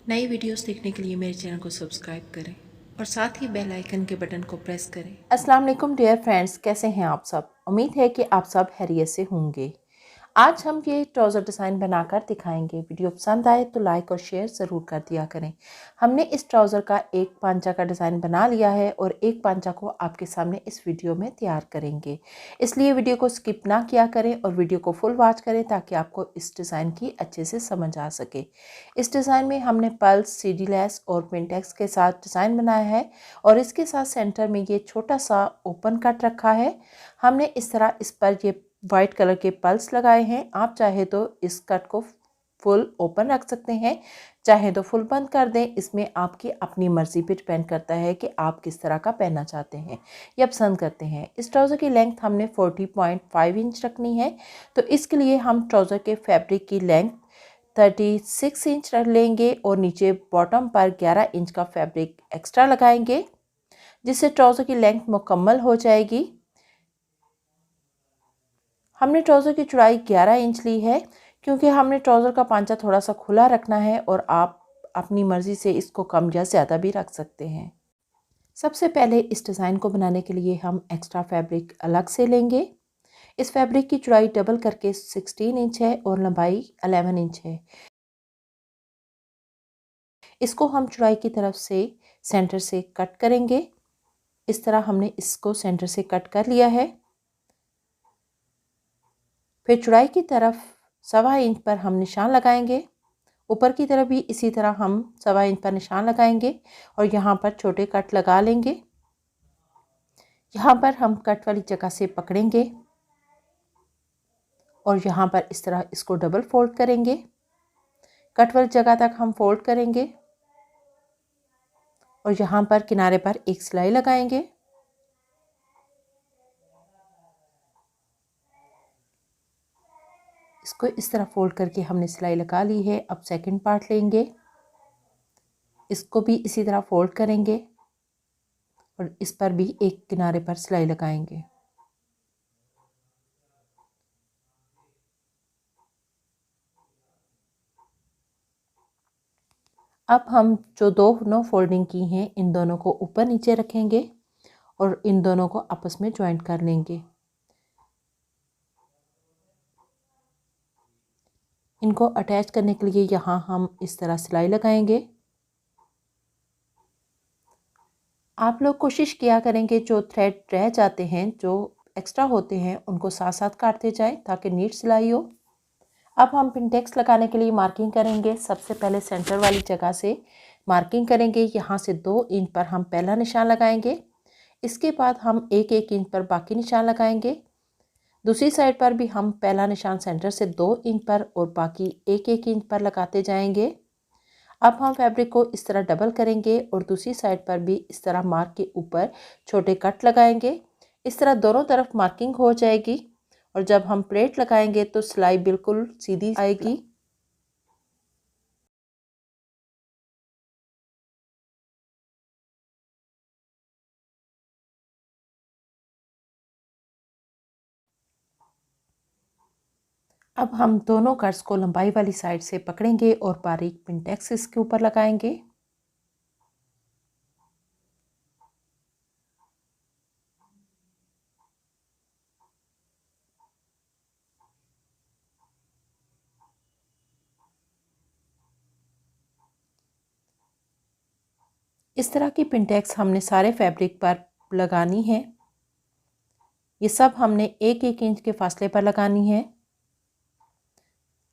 नई वीडियोस देखने के लिए मेरे चैनल को सब्सक्राइब करें और साथ ही बेल आइकन के बटन को प्रेस करें। अस्सलाम वालेकुम डियर फ्रेंड्स, कैसे हैं आप सब। उम्मीद है कि आप सब खैरियत से होंगे। आज हम ये ट्राउज़र डिज़ाइन बनाकर दिखाएंगे। वीडियो पसंद आए तो लाइक और शेयर ज़रूर कर दिया करें। हमने इस ट्राउज़र का एक पांचा का डिज़ाइन बना लिया है और एक पांचा को आपके सामने इस वीडियो में तैयार करेंगे। इसलिए वीडियो को स्किप ना किया करें और वीडियो को फुल वॉच करें ताकि आपको इस डिज़ाइन की अच्छे से समझ आ सके। इस डिज़ाइन में हमने पर्ल्स, सीडी लेस और पिंटेक्स के साथ डिज़ाइन बनाया है और इसके साथ सेंटर में ये छोटा सा ओपन कट रखा है। हमने इस तरह इस पर ये वाइट कलर के पल्स लगाए हैं। आप चाहे तो इस कट को फुल ओपन रख सकते हैं, चाहे तो फुल बंद कर दें। इसमें आपकी अपनी मर्ज़ी पे डिपेंड करता है कि आप किस तरह का पहनना चाहते हैं या पसंद करते हैं। इस ट्राउज़र की लेंथ हमने 40.5 इंच रखनी है, तो इसके लिए हम ट्राउज़र के फैब्रिक की लेंथ 36 इंच रख लेंगे और नीचे बॉटम पर 11 इंच का फैब्रिक एक्स्ट्रा लगाएंगे, जिससे ट्राउज़र की लेंथ मुकम्मल हो जाएगी। हमने ट्राउज़र की चौड़ाई 11 इंच ली है क्योंकि हमने ट्राउज़र का पांचा थोड़ा सा खुला रखना है और आप अपनी मर्ज़ी से इसको कम या ज़्यादा भी रख सकते हैं। सबसे पहले इस डिज़ाइन को बनाने के लिए हम एक्स्ट्रा फैब्रिक अलग से लेंगे। इस फैब्रिक की चौड़ाई डबल करके 16 इंच है और लंबाई 11 इंच है। इसको हम चौड़ाई की तरफ से सेंटर से कट करेंगे। इस तरह हमने इसको सेंटर से कट कर लिया है। फिर चौड़ाई की तरफ 1.25 इंच पर हम निशान लगाएंगे। ऊपर की तरफ भी इसी तरह हम 1.25 इंच पर निशान लगाएंगे और यहाँ पर छोटे कट लगा लेंगे। यहाँ पर हम कट वाली जगह से पकड़ेंगे और यहाँ पर इस तरह इसको डबल फोल्ड करेंगे। कट वाली जगह तक हम फोल्ड करेंगे और यहाँ पर किनारे पर एक सिलाई लगाएंगे। इसको इस तरह फोल्ड करके हमने सिलाई लगा ली है। अब सेकंड पार्ट लेंगे, इसको भी इसी तरह फोल्ड करेंगे और इस पर भी एक किनारे पर सिलाई लगाएंगे। अब हम जो दोनों फोल्डिंग की हैं इन दोनों को ऊपर नीचे रखेंगे और इन दोनों को आपस में ज्वाइंट कर लेंगे। इनको अटैच करने के लिए यहाँ हम इस तरह सिलाई लगाएंगे। आप लोग कोशिश किया करेंगे जो थ्रेड रह जाते हैं, जो एक्स्ट्रा होते हैं, उनको साथ साथ काटते जाएं ताकि नीट सिलाई हो। अब हम पिनटेक्स लगाने के लिए मार्किंग करेंगे। सबसे पहले सेंटर वाली जगह से मार्किंग करेंगे। यहाँ से 2 इंच पर हम पहला निशान लगाएंगे। इसके बाद हम 1-1 इंच पर बाकी निशान लगाएंगे। दूसरी साइड पर भी हम पहला निशान सेंटर से 2 इंच पर और बाकी 1-1 इंच पर लगाते जाएंगे। अब हम फैब्रिक को इस तरह डबल करेंगे और दूसरी साइड पर भी इस तरह मार्क के ऊपर छोटे कट लगाएंगे। इस तरह दोनों तरफ मार्किंग हो जाएगी और जब हम प्लेट लगाएंगे तो सिलाई बिल्कुल सीधी आएगी। अब हम दोनों कट्स को लंबाई वाली साइड से पकड़ेंगे और बारीक पिनटेक्स इसके ऊपर लगाएंगे। इस तरह की पिनटेक्स हमने सारे फैब्रिक पर लगानी है। ये सब हमने 1-1 इंच के फासले पर लगानी है।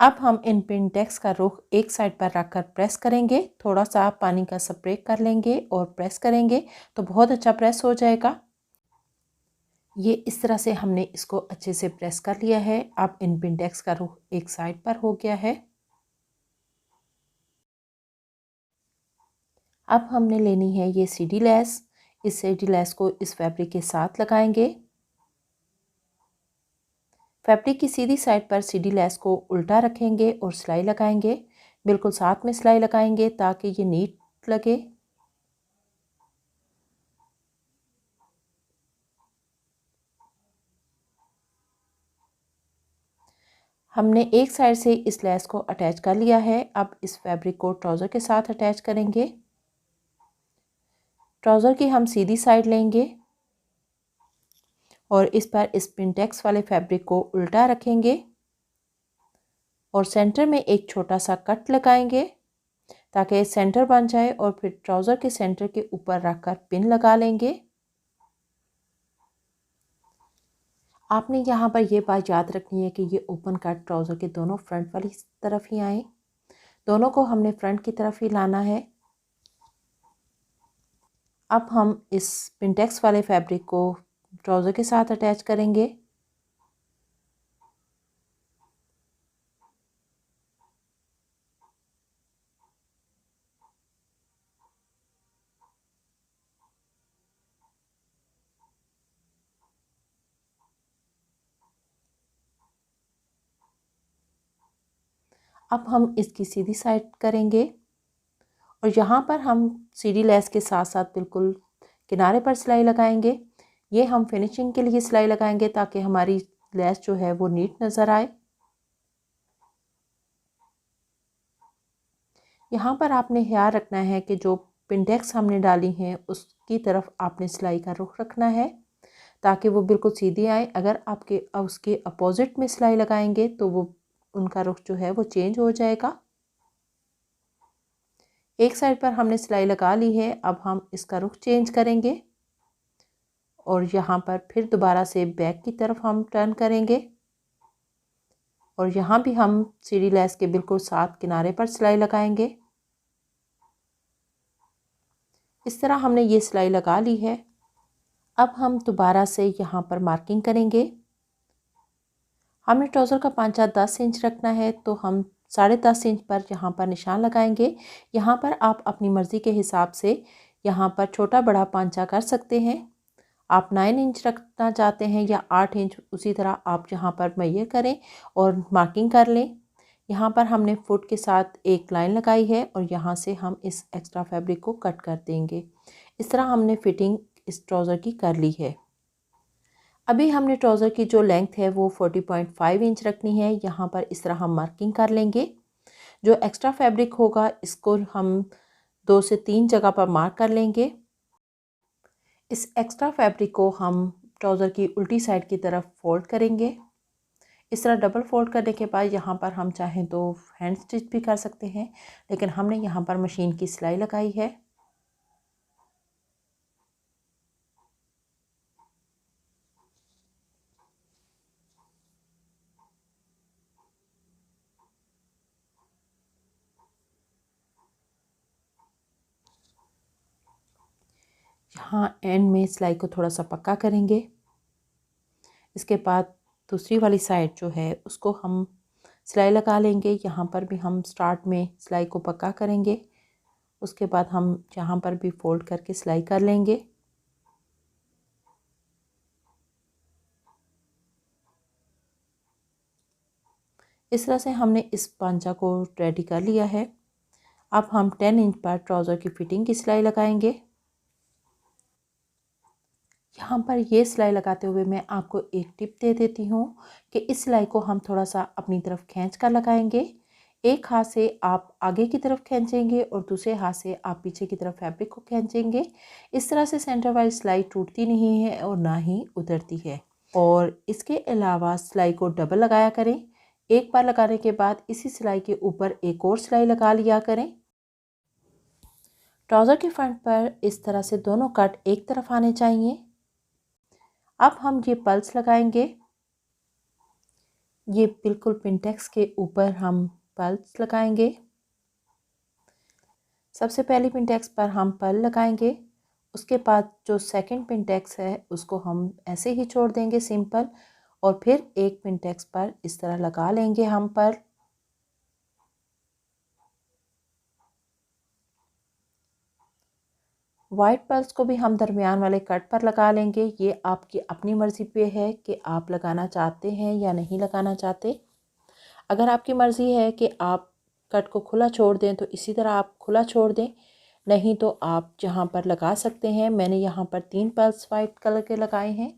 अब हम इन पिनटेक्स का रुख एक साइड पर रखकर प्रेस करेंगे। थोड़ा सा पानी का स्प्रे कर लेंगे और प्रेस करेंगे तो बहुत अच्छा प्रेस हो जाएगा। ये इस तरह से हमने इसको अच्छे से प्रेस कर लिया है। अब इन पिनटेक्स का रुख एक साइड पर हो गया है। अब हमने लेनी है ये सीडी लेस। इस सीडी लेस को इस फैब्रिक के साथ लगाएंगे। फैब्रिक की सीधी साइड पर सीडी लेस को उल्टा रखेंगे और सिलाई लगाएंगे। बिल्कुल साथ में सिलाई लगाएंगे ताकि ये नीट लगे। हमने एक साइड से इस लेस को अटैच कर लिया है। अब इस फैब्रिक को ट्राउज़र के साथ अटैच करेंगे। ट्राउज़र की हम सीधी साइड लेंगे और इस पर इस पिंटेक्स वाले फैब्रिक को उल्टा रखेंगे और सेंटर में एक छोटा सा कट लगाएंगे ताकि सेंटर बन जाए और फिर ट्राउज़र के सेंटर के ऊपर रखकर पिन लगा लेंगे। आपने यहाँ पर ये बात याद रखनी है कि ये ओपन कट ट्राउज़र के दोनों फ्रंट वाली तरफ ही आए। दोनों को हमने फ्रंट की तरफ ही लाना है। अब हम इस पिंटेक्स वाले फैब्रिक को ट्राउज़र के साथ अटैच करेंगे। अब हम इसकी सीधी साइड करेंगे और यहाँ पर हम सीधी लेस के साथ साथ बिल्कुल किनारे पर सिलाई लगाएंगे। ये हम फिनिशिंग के लिए सिलाई लगाएंगे ताकि हमारी लेस जो है वो नीट नज़र आए। यहाँ पर आपने ख्याल रखना है कि जो पिंटेक्स हमने डाली हैं उसकी तरफ आपने सिलाई का रुख रखना है ताकि वो बिल्कुल सीधी आए। अगर आपके उसके अपोजिट में सिलाई लगाएंगे तो वो उनका रुख जो है वो चेंज हो जाएगा। एक साइड पर हमने सिलाई लगा ली है। अब हम इसका रुख चेंज करेंगे और यहाँ पर फिर दोबारा से बैक की तरफ हम टर्न करेंगे और यहाँ भी हम सीधी लेस के बिल्कुल साथ किनारे पर सिलाई लगाएंगे। इस तरह हमने ये सिलाई लगा ली है। अब हम दोबारा से यहाँ पर मार्किंग करेंगे। हमें ट्राउज़र का पांचा 10 इंच रखना है तो हम 10.5 इंच पर यहाँ पर निशान लगाएंगे। यहाँ पर आप अपनी मर्ज़ी के हिसाब से यहाँ पर छोटा बड़ा पांचा कर सकते हैं। आप 9 इंच रखना चाहते हैं या 8 इंच, उसी तरह आप यहाँ पर मैयर करें और मार्किंग कर लें। यहाँ पर हमने फुट के साथ एक लाइन लगाई है और यहाँ से हम इस एक्स्ट्रा फैब्रिक को कट कर देंगे। इस तरह हमने फिटिंग इस ट्राउज़र की कर ली है। अभी हमने ट्राउज़र की जो लेंथ है वो 40.5 इंच रखनी है। यहाँ पर इस तरह हम मार्किंग कर लेंगे। जो एक्स्ट्रा फैब्रिक होगा इसको हम 2 से 3 जगह पर मार्क कर लेंगे। इस एक्स्ट्रा फैब्रिक को हम ट्राउज़र की उल्टी साइड की तरफ फोल्ड करेंगे। इस तरह डबल फोल्ड करने के बाद यहाँ पर हम चाहें तो हैंड स्टिच भी कर सकते हैं, लेकिन हमने यहाँ पर मशीन की सिलाई लगाई है। यहाँ एंड में सिलाई को थोड़ा सा पक्का करेंगे। इसके बाद दूसरी वाली साइड जो है उसको हम सिलाई लगा लेंगे। यहाँ पर भी हम स्टार्ट में सिलाई को पक्का करेंगे। उसके बाद हम यहाँ पर भी फोल्ड करके सिलाई कर लेंगे। इस तरह से हमने इस पांचा को रेडी कर लिया है। अब हम 10 इंच पर ट्राउज़र की फिटिंग की सिलाई लगाएंगे। यहाँ पर ये सिलाई लगाते हुए मैं आपको एक टिप दे देती हूँ कि इस सिलाई को हम थोड़ा सा अपनी तरफ खींच कर लगाएंगे। एक हाथ से आप आगे की तरफ खींचेंगे और दूसरे हाथ से आप पीछे की तरफ फैब्रिक को खींचेंगे। इस तरह से सेंटर वाली सिलाई टूटती नहीं है और ना ही उतरती है। और इसके अलावा सिलाई को डबल लगाया करें। एक बार लगाने के बाद इसी सिलाई के ऊपर एक और सिलाई लगा लिया करें। ट्राउज़र के फ्रंट पर इस तरह से दोनों कट एक तरफ आने चाहिए। अब हम ये पल्स लगाएंगे। ये बिल्कुल पिंटेक्स के ऊपर हम पल्स लगाएंगे। सबसे पहली पिंटेक्स पर हम पर्ल लगाएंगे। उसके बाद जो सेकंड पिंटेक्स है उसको हम ऐसे ही छोड़ देंगे सिंपल, और फिर एक पिंटेक्स पर इस तरह लगा लेंगे हम पर्ल। वाइट पर्ल्स को भी हम दरमियान वाले कट पर लगा लेंगे। ये आपकी अपनी मर्ज़ी पे है कि आप लगाना चाहते हैं या नहीं लगाना चाहते। अगर आपकी मर्ज़ी है कि आप कट को खुला छोड़ दें तो इसी तरह आप खुला छोड़ दें, नहीं तो आप जहाँ पर लगा सकते हैं। मैंने यहाँ पर 3 पर्ल्स वाइट कलर के लगाए हैं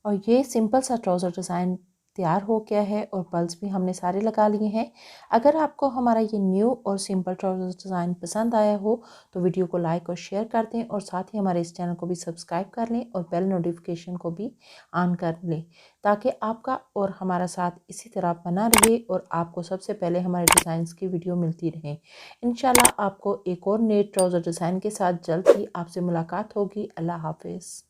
और ये सिंपल सा ट्राउज़र डिज़ाइन तैयार हो गया है और पल्स भी हमने सारे लगा लिए हैं। अगर आपको हमारा ये न्यू और सिंपल ट्राउज़र डिज़ाइन पसंद आया हो तो वीडियो को लाइक और शेयर कर दें और साथ ही हमारे इस चैनल को भी सब्सक्राइब कर लें और बेल नोटिफिकेशन को भी ऑन कर लें, ताकि आपका और हमारा साथ इसी तरह बना रहे और आपको सबसे पहले हमारे डिज़ाइंस की वीडियो मिलती रहे। इंशाल्लाह आपको एक और नए ट्राउज़र डिज़ाइन के साथ जल्द ही आपसे मुलाकात होगी। अल्लाह हाफिज़।